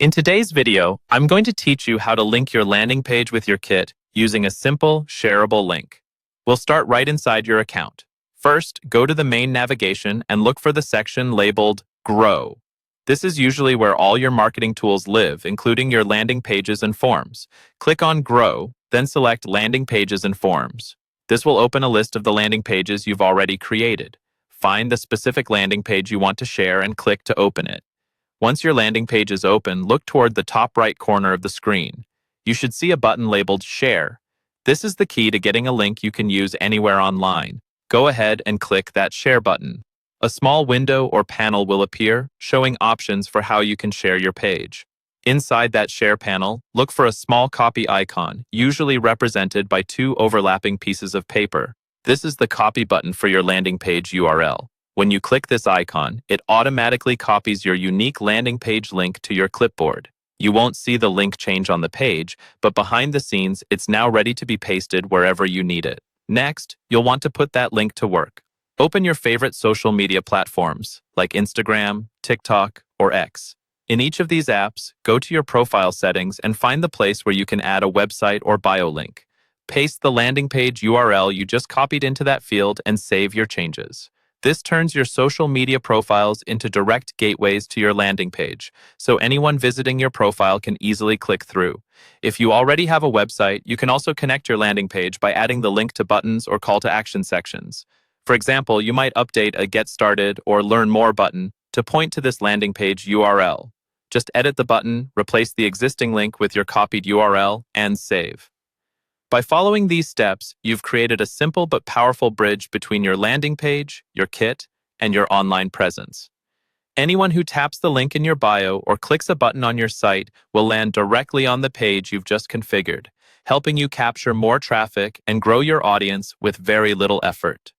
In today's video, I'm going to teach you how to link your landing page with your kit using a simple, shareable link. We'll start right inside your account. First, go to the main navigation and look for the section labeled Grow. This is usually where all your marketing tools live, including your landing pages and forms. Click on Grow, then select Landing Pages and Forms. This will open a list of the landing pages you've already created. Find the specific landing page you want to share and click to open it. Once your landing page is open, look toward the top right corner of the screen. You should see a button labeled Share. This is the key to getting a link you can use anywhere online. Go ahead and click that Share button. A small window or panel will appear, showing options for how you can share your page. Inside that Share panel, look for a small copy icon, usually represented by two overlapping pieces of paper. This is the copy button for your landing page URL. When you click this icon, it automatically copies your unique landing page link to your clipboard. You won't see the link change on the page, but behind the scenes, it's now ready to be pasted wherever you need it. Next, you'll want to put that link to work. Open your favorite social media platforms, like Instagram, TikTok, or X. In each of these apps, go to your profile settings and find the place where you can add a website or bio link. Paste the landing page URL you just copied into that field and save your changes. This turns your social media profiles into direct gateways to your landing page, so anyone visiting your profile can easily click through. If you already have a website, you can also connect your landing page by adding the link to buttons or call to action sections. For example, you might update a Get Started or Learn More button to point to this landing page URL. Just edit the button, replace the existing link with your copied URL, and save. By following these steps, you've created a simple but powerful bridge between your landing page, your kit, and your online presence. Anyone who taps the link in your bio or clicks a button on your site will land directly on the page you've just configured, helping you capture more traffic and grow your audience with very little effort.